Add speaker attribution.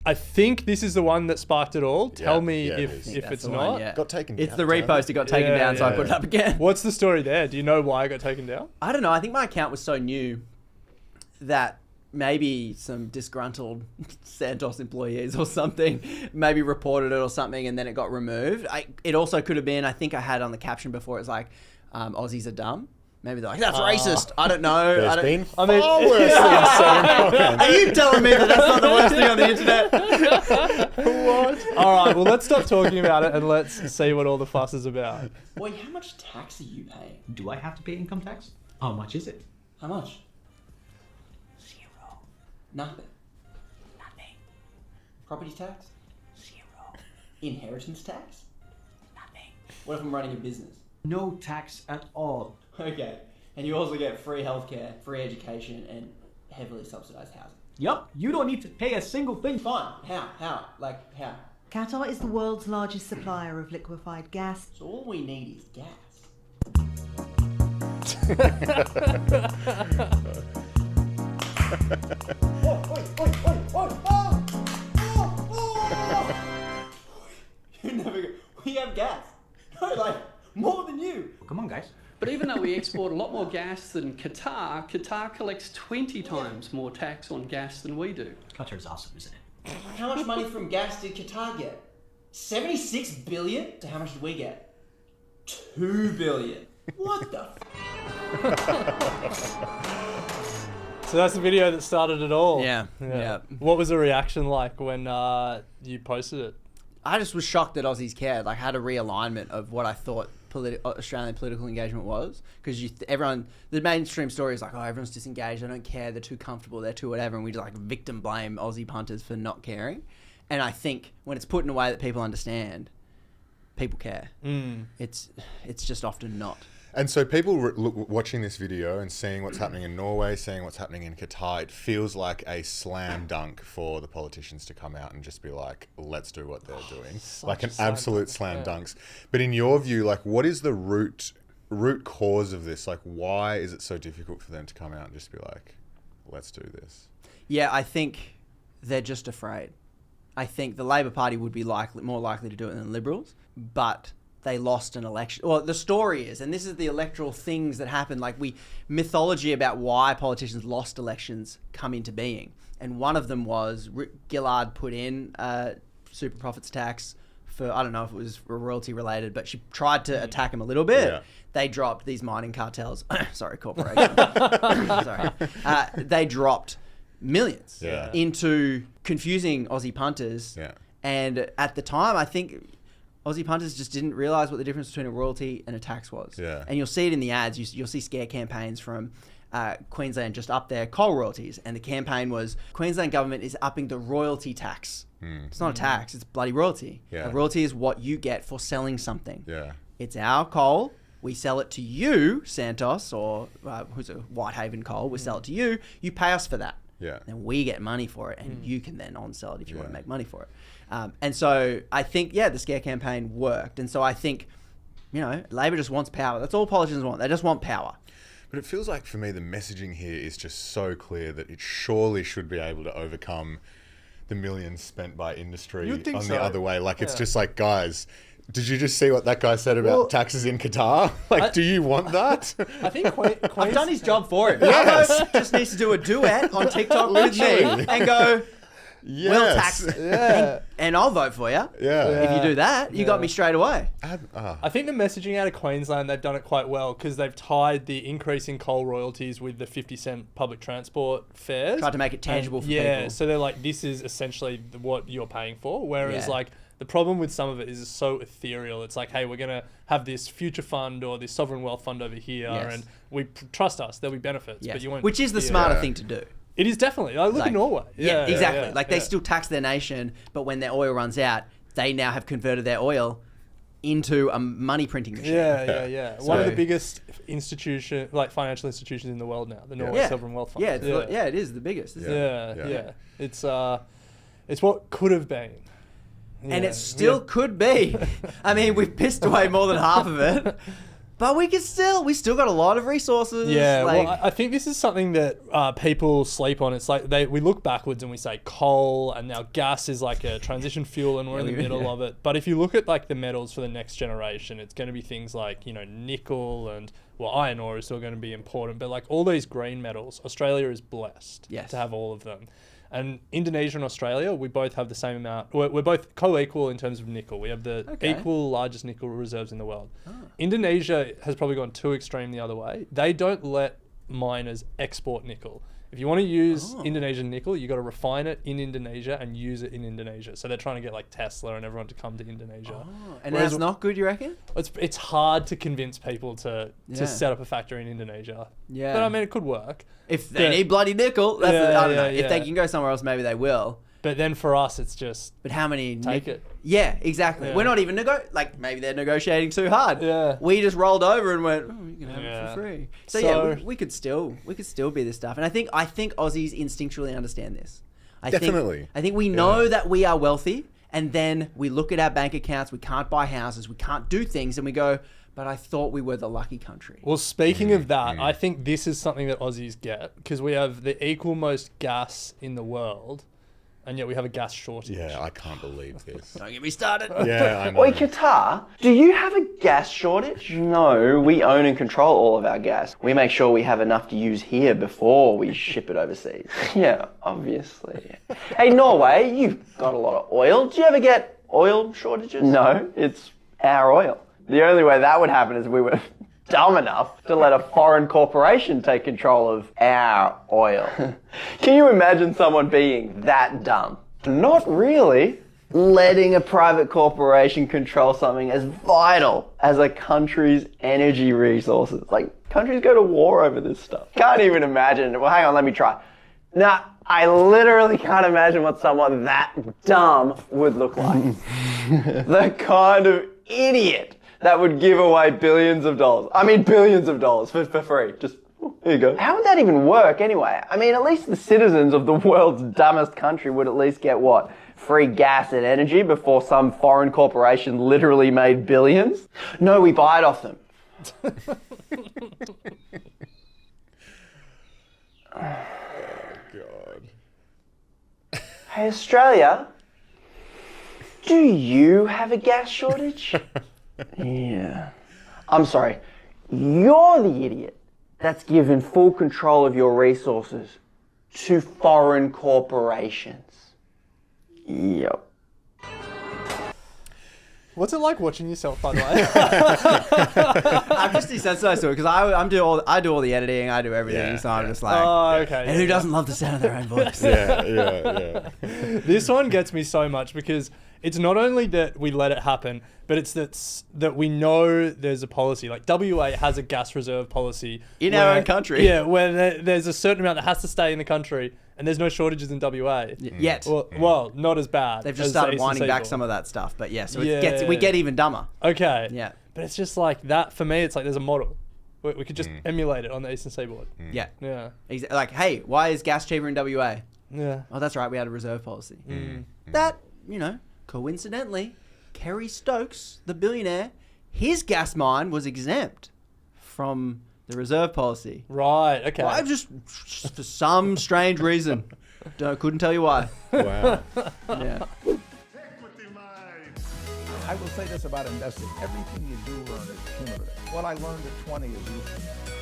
Speaker 1: I think this is the one that sparked it all. Tell me
Speaker 2: it
Speaker 1: if
Speaker 2: is.
Speaker 1: it's
Speaker 3: the
Speaker 1: not.
Speaker 3: one, yeah.
Speaker 2: Got taken down.
Speaker 3: It's the repost. It got taken down, so I put it up again.
Speaker 1: What's the story there? Do you know why it got taken down?
Speaker 3: I don't know. I think my account was so new that maybe some disgruntled Santos employees or something maybe reported it or something, and then it got removed. It also could have been, I think I had on the caption before, it's like, Aussies are dumb. Maybe they're like, that's racist. I don't know.
Speaker 2: There's been
Speaker 1: I mean,
Speaker 2: far worse things said in comments.
Speaker 3: Are you telling me that that's not the worst thing on the internet?
Speaker 1: What? All right, well, let's stop talking about it and let's see what all the fuss is about.
Speaker 3: Wait, how much tax are you paying?
Speaker 4: Do I have to pay income tax? How much is it?
Speaker 3: How much? 0. Nothing. Nothing. Property tax? 0. Inheritance tax? Nothing. What if I'm running a business?
Speaker 4: No tax at all.
Speaker 3: Okay. And you also get free healthcare, free education, and heavily subsidized housing.
Speaker 4: Yup, you don't need to pay a single thing.
Speaker 3: Fine. How? Like, how?
Speaker 5: Qatar is the world's largest supplier of liquefied gas.
Speaker 3: So all we need is gas. You never go, we have gas. No, like, more than you.
Speaker 4: Come on, guys.
Speaker 6: But even though we export a lot more gas than Qatar, Qatar collects 20 times more tax on gas than we do.
Speaker 4: Qatar's awesome, isn't it?
Speaker 3: How much money from gas did Qatar get? 76 billion? So how much did we get? 2 billion. What the
Speaker 1: So that's the video that started it all.
Speaker 3: Yeah.
Speaker 1: What was the reaction like when you posted it?
Speaker 3: I just was shocked that Aussies cared. Like, I had a realignment of what I thought Australian political engagement was, because everyone, the mainstream story is like, oh, everyone's disengaged, they don't care, they're too comfortable, they're too whatever, and we just like victim blame Aussie punters for not caring. And I think when it's put in a way that people understand, people care. It's just often not.
Speaker 2: And so people watching this video and seeing what's happening in Norway, seeing what's happening in Qatar, it feels like a slam dunk for the politicians to come out and just be like, let's do what they're doing. Like an absolute slam dunks. But in your view, like, what is the root cause of this? Like, why is it so difficult for them to come out and just be like, let's do this? Yeah,
Speaker 3: I think they're just afraid. I think the Labor Party would be more likely to do it than Liberals, but they lost an election. Well, the story is, and this is the electoral things that happen, like mythology about why politicians lost elections come into being. And one of them was Gillard put in super profits tax for, I don't know if it was royalty related, but she tried to attack him a little bit. Yeah. They dropped these mining cartels. Sorry, corporation. Sorry. They dropped millions into confusing Aussie punters. Yeah. And at the time, I think Aussie punters just didn't realise what the difference between a royalty and a tax was. Yeah. And you'll see it in the ads. You'll see scare campaigns from Queensland just up their coal royalties. And the campaign was, Queensland government is upping the royalty tax. It's not a tax, it's bloody royalty. Yeah. A royalty is what you get for selling something. Yeah. It's our coal. We sell it to you, Santos, or who's a Whitehaven coal. We sell it to you. You pay us for that. Yeah. And we get money for it, and you can then on-sell it if you want to make money for it. And so I think, the scare campaign worked. And so I think, Labor just wants power. That's all politicians want. They just want power.
Speaker 2: But it feels like, for me, the messaging here is just so clear that it surely should be able to overcome the millions spent by industry on the other way. Like, it's just like, guys, did you just see what that guy said about taxes in Qatar? Like, do you want that?
Speaker 1: I think
Speaker 3: I've done his job for him. Yes. Just needs to do a duet on TikTok with me and go, well, tax, and I'll vote for you. Yeah. If you do that, you got me straight away.
Speaker 1: I think the messaging out of Queensland, they've done it quite well, because they've tied the increase in coal royalties with the 50-cent public transport fares.
Speaker 3: Tried to make it tangible for people.
Speaker 1: Yeah, so they're like, this is essentially what you're paying for. Whereas like, the problem with some of it is it's so ethereal. It's like, hey, we're going to have this future fund or this sovereign wealth fund over here, and we trust us, there'll be benefits. But you won't.
Speaker 3: Which is the smarter thing to do.
Speaker 1: It is definitely. Look at Norway.
Speaker 3: Yeah, exactly. Like, they still tax their nation, but when their oil runs out, they now have converted their oil into a money printing machine.
Speaker 1: So, one of the biggest financial institutions in the world now, the Norway Sovereign Wealth Fund.
Speaker 3: It is the biggest. Isn't it?
Speaker 1: It's what could have been.
Speaker 3: And it still could be. I mean, we've pissed away more than half of it. But we still got a lot of resources.
Speaker 1: Yeah,
Speaker 3: like,
Speaker 1: well, I think this is something that people sleep on. It's like we look backwards and we say coal, and now gas is like a transition fuel, and we're in the middle of it. But if you look at like the metals for the next generation, it's going to be things like, you know, nickel and, well, iron ore is still going to be important. But like all these green metals, Australia is blessed to have all of them. And Indonesia and Australia, we both have the same amount. We're both co-equal in terms of nickel. We have the equal largest nickel reserves in the world. Indonesia has probably gone too extreme the other way. They don't let miners export nickel. If you want to use Indonesian nickel, you got to refine it in Indonesia and use it in Indonesia. So they're trying to get like Tesla and everyone to come to Indonesia.
Speaker 3: And that's not good, you reckon?
Speaker 1: It's hard to convince people to set up a factory in Indonesia.
Speaker 3: Yeah.
Speaker 1: But I mean, it could work.
Speaker 3: If they need bloody nickel, I don't know. If they can go somewhere else, maybe they will.
Speaker 1: But then for us, it's just...
Speaker 3: But how many...
Speaker 1: Take it.
Speaker 3: Yeah, exactly.
Speaker 1: Yeah.
Speaker 3: We're not even... maybe they're negotiating too hard.
Speaker 1: Yeah.
Speaker 3: We just rolled over and went, you can have it for free. So we could still be this stuff. And I think Aussies instinctually understand this. I think we know that we are wealthy, and then we look at our bank accounts, we can't buy houses, we can't do things, and we go... But I thought we were the lucky country.
Speaker 1: Well, speaking of that, I think this is something that Aussies get, because we have the equal most gas in the world, and yet we have a gas shortage.
Speaker 2: Yeah, I can't believe this.
Speaker 3: Don't get me started.
Speaker 2: Yeah, I know.
Speaker 7: Oi, Qatar, do you have a gas shortage? No, we own and control all of our gas. We make sure we have enough to use here before we ship it overseas. Yeah, obviously. Hey, Norway, you've got a lot of oil. Do you ever get oil shortages? No, it's our oil. The only way that would happen is we were dumb enough to let a foreign corporation take control of our oil. Can you imagine someone being that dumb? Not really. Letting a private corporation control something as vital as a country's energy resources. Like, countries go to war over this stuff. Can't even imagine. Well, hang on, let me try. Nah, I literally can't imagine what someone that dumb would look like. The kind of idiot that would give away billions of dollars. I mean, billions of dollars for free. Just, here you go. How would that even work anyway? I mean, at least the citizens of the world's dumbest country would at least get what? Free gas and energy before some foreign corporation literally made billions? No, we buy it off them.
Speaker 2: Oh, God.
Speaker 7: Hey, Australia, do you have a gas shortage? Yeah. I'm sorry. You're the idiot that's given full control of your resources to foreign corporations. Yep.
Speaker 1: What's it like watching yourself, by the way?
Speaker 3: I'm just desensitized to it because I do all the editing, I do everything, so I'm just like,
Speaker 1: oh, okay.
Speaker 3: And who doesn't love the sound of their own voice?
Speaker 2: Yeah.
Speaker 1: This one gets me so much because it's not only that we let it happen, but it's that we know there's a policy. Like WA has a gas reserve policy
Speaker 3: in our own country.
Speaker 1: Yeah, where there's a certain amount that has to stay in the country, and there's no shortages in WA
Speaker 3: yet.
Speaker 1: Well, not as bad.
Speaker 3: They've just started winding back some of that stuff, but yeah, so we get even dumber.
Speaker 1: Okay.
Speaker 3: Yeah.
Speaker 1: But it's just like that for me. It's like there's a model. We could just emulate it on the Eastern Seaboard.
Speaker 3: Yeah.
Speaker 1: Yeah.
Speaker 3: Like, hey, why is gas cheaper in WA?
Speaker 1: Yeah.
Speaker 3: Oh, that's right. We had a reserve policy. That, coincidentally, Kerry Stokes, the billionaire, his gas mine was exempt from the reserve policy.
Speaker 1: Right. Okay.
Speaker 3: Well, just for some strange reason. Couldn't tell you why.
Speaker 2: Wow.
Speaker 3: Yeah.
Speaker 8: I will say this about investing. Everything you do learn is cumulative. What I learned at 20 is useful.